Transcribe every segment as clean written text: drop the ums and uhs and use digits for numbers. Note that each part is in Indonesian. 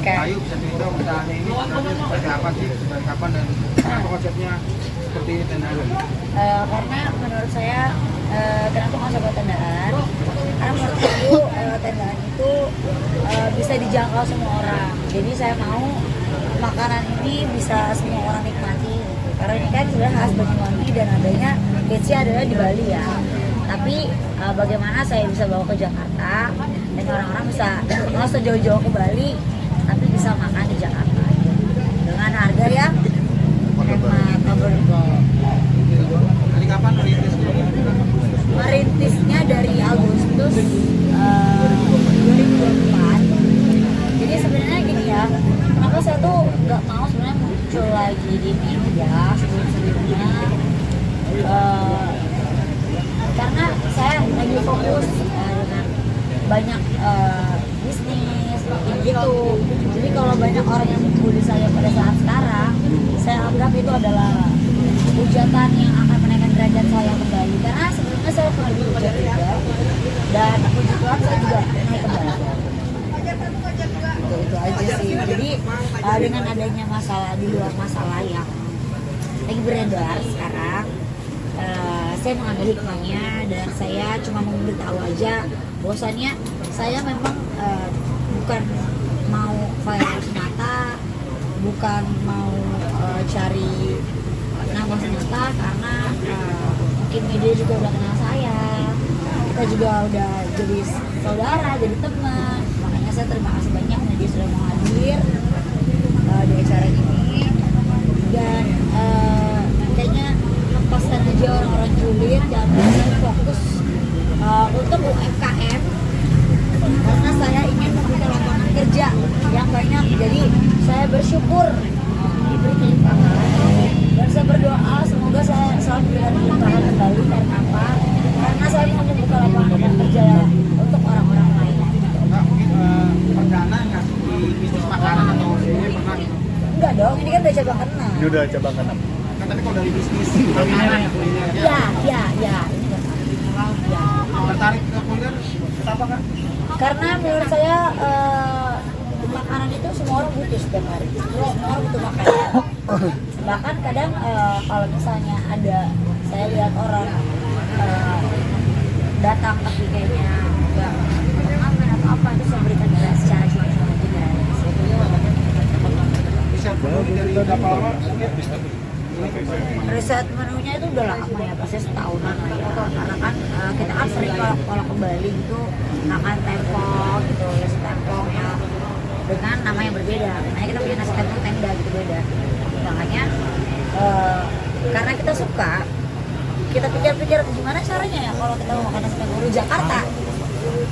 Oke. Ayu bisa cerita usahanya ini sebenarnya seperti apa sih, dari kapan dan kenapa konsepnya seperti ini tendaan? Karena menurut saya kenapa konsep tendaan? Karena menurut aku tendaan itu bisa dijangkau semua orang. Jadi saya mau makanan ini bisa semua orang nikmati. Karena ini kan sudah khas Banyuwangi dan adanya hitsnya adalah di Bali ya. Tapi bagaimana saya bisa bawa ke Jakarta dan orang-orang bisa nggak usah jauh-jauh ke Bali, tapi bisa makan di Jakarta dengan harga yang hemat, affordable. Dari kapan merintis ini? Merintisnya dari Agustus 2024. Jadi sebenarnya gini ya, kenapa saya tuh nggak mau sebenarnya muncul lagi di media sebelum-sebelumnya, karena saya lagi fokus dengan banyak bisnis gitu. Jadi kalau banyak orang yang membuli saya pada saat sekarang, saya anggap itu adalah hujatan yang akan menaikkan derajat saya kembali. Karena sebelumnya saya pernah dihujat juga, dan puji Tuhan saya juga naik kembali. Itu aja sih. Jadi dengan adanya masalah di luar masalah yang lagi beredar sekarang, saya mengambil hikmahnya dan saya cuma memberitahu aja bahwasannya saya memang bukan mau viral semata, bukan mau cari nama semata, karena mungkin media juga udah kenal saya, kita juga udah jadi saudara, jadi teman. Makanya saya terima kasih banyak media sudah mau hadir di acara ini, dan kayaknya lepaskan aja orang-orang julid, jangan fokus untuk UMKM, karena saya ingin membuka lapangan kerja yang banyak. Jadi saya bersyukur diberi kelimpahan dan saya berdoa semoga saya selalu diberikan kelimpahan kembali. Karena apa? Karena saya mau membuka lapangan kerja untuk orang-orang lain. Mbak, mungkin perdana nggak di bisnis makanan atau sebelumnya pernah gitu? Enggak dong, ini kan udah cabang keenam. Ini udah cabang keenam. Kan tapi kalau dari bisnis makanan kuliner Ya. tertarik ke kuliner kenapa Kak? Karena menurut saya makanan itu semua orang butuh setiap hari. Semua orang butuh makanan. Bahkan kadang kalau misalnya ada, saya lihat orang datang tapi kayaknya nggak makan atau apa, itu saya berikan secara cuma-cuma aja guys. Bisa dari berapa lama? Riset menunya itu udah lama ya, pasti setahunan lah ya. Karena kan kita kan sering kalau ke Bali gitu makan tempong gitu, nasi tempong ya dengan nama yang berbeda. Makanya kita punya nasi tempong tenda gitu, beda. Makanya karena kita suka, kita pikir-pikir gimana caranya ya kalau kita mau makan nasi tempong di Jakarta.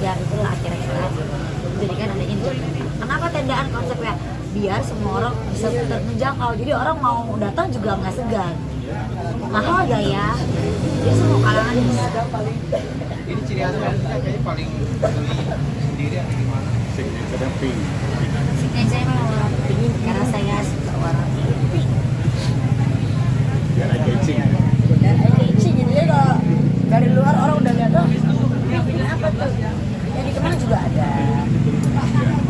Ya itulah akhirnya kita jadikan adanya itu. Kenapa tendaan konsepnya? Biar semua orang bisa menjangkau, jadi orang mau datang juga nggak segan. Mahal gak ya? Dia semua kalangan bisa. Ini ciri khas kayaknya paling beli sendiri atau gimana? Kadang pink. Signature memang warna pink karena saya suka warna pink. Biar eye catching. Dan catchy, jadi kalau dari luar orang udah lihat tuh ini apa tuh? Ya di Kemang juga ada.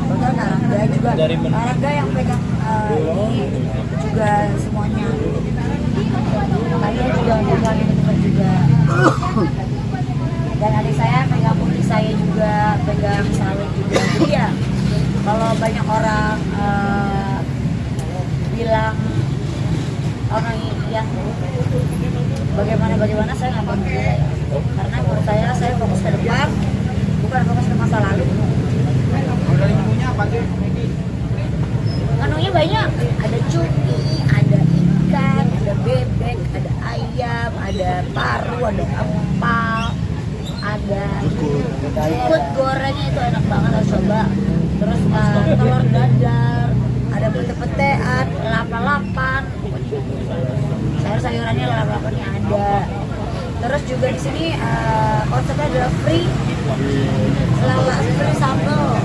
Betul, Narangga juga. Narangga yang pegang ini juga semuanya. Kalian juga pegang ini juga. Dan adik saya pegang putih, saya juga pegang sawit juga. Jadi ya kalau banyak orang bilang orang yang bagaimana saya nggak peduli ya. Karena menurut saya fokus ke depan, bukan fokus ke masa lalu. Kalau dari menunya apa sih? Menunya banyak, ada cumi, ada ikan, ada bebek, ada ayam, ada paru, ada empal, ada jukut gorengnya itu enak banget, harus coba. Terus telur dadar, ada pete-petean, lalapan, sayur-sayurannya lalapannya ada. Terus juga di sini konsepnya adalah free sambal.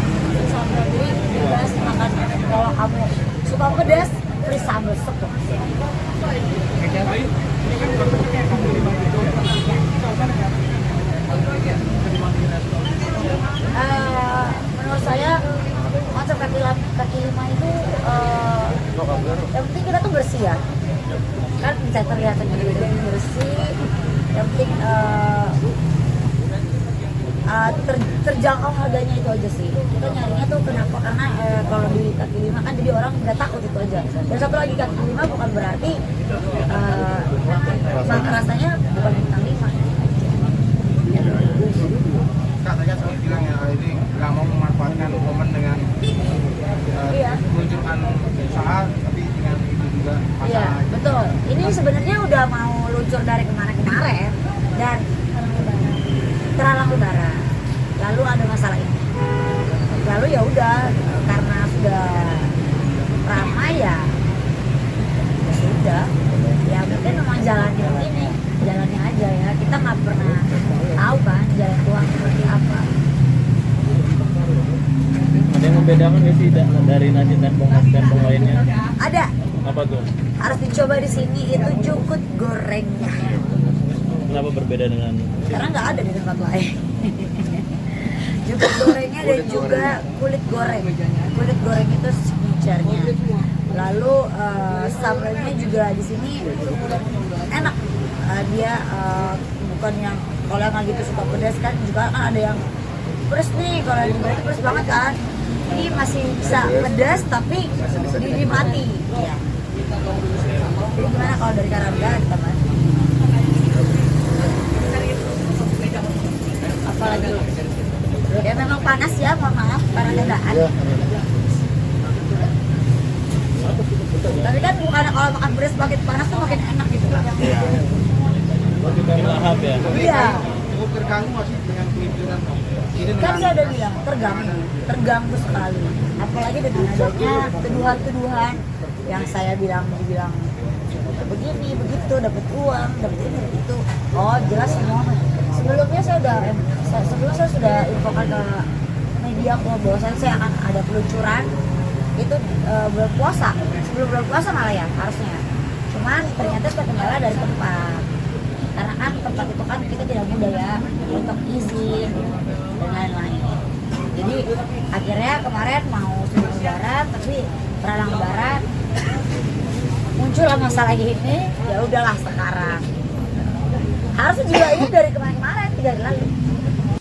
Jadi bebas makan, kalau kamu suka pedas, free sambal sepuluh. Menurut saya konsep kaki lima yang penting kita tuh bersih ya, kan bisa terlihat sendiri bersih. Yang penting terjangkau harganya itu aja sih. Kita nyarinya tuh kenapa, karena kalau di kaki lima kan jadi orang udah takut itu aja. Dan satu lagi, kaki lima bukan berarti rasanya bukan bintang 5. Kak tadi kan sempat bilang ya ini nggak mau memanfaatkan momen dengan meluncurkan usaha, tapi dengan itu juga Iya, masalah. betul. Ini sebenarnya udah mau luncur dari kemarin-kemarin dan terhalang lebaran. Lalu ada masalah ini. Lalu ya udah, karena sudah ramai ya sudah. Ya mungkin memang jalannya ini, jalannya aja ya. Kita nggak pernah tahu kan jalan Tuhan seperti apa. Ada yang membedakan nggak sih dari nasi tembong lainnya? Ada, Apa tuh? harus dicoba di sini itu jukut gorengnya. Kenapa berbeda dengan? Karena nggak ada di tempat lain. Jukut gorengnya dan juga kulit goreng. Kulit goreng itu signature-nya. Lalu sambelnya juga di sini enak. Dia bukan yang kalau yang nggak gitu suka pedas kan, juga kan ada yang pedas nih, kalau yang itu pedas banget kan. Ini masih bisa pedas tapi dinikmati. Ya. Jadi gimana kalau dari Karangga teman? Apalagi ya memang panas ya, mohon maaf karena dadaan. Tapi kan bukan kalau makan beras makin panas tuh makin enak gitu kan. Iya. Bikin lahap ya. Iya. Cukup terganggu masih dengan peluncuran ini Kan dengan saya udah bilang terganggu sekali. Apalagi dengan adanya tuduhan-tuduhan yang saya dibilang begini begitu, dapat uang, dapat ini begitu. Oh jelas semua. Sebelumnya saya sudah infokan ke media bahwa saya akan ada peluncuran itu bulan puasa, sebelum bulan puasa malah ya harusnya. Cuman ternyata terkendala dari tempat, karena kan tempat itu kan kita tidak mudah ya untuk izin dan lain-lain. Jadi akhirnya kemarin mau sebelum lebaran tapi terhalang lebaran, muncullah masalah ini. Ya udahlah sekarang. Harusnya juga ini dari kemarin-kemarin 3 hari lalu.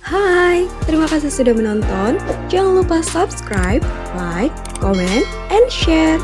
Hai, terima kasih sudah menonton. Jangan lupa subscribe, like, comment, and share.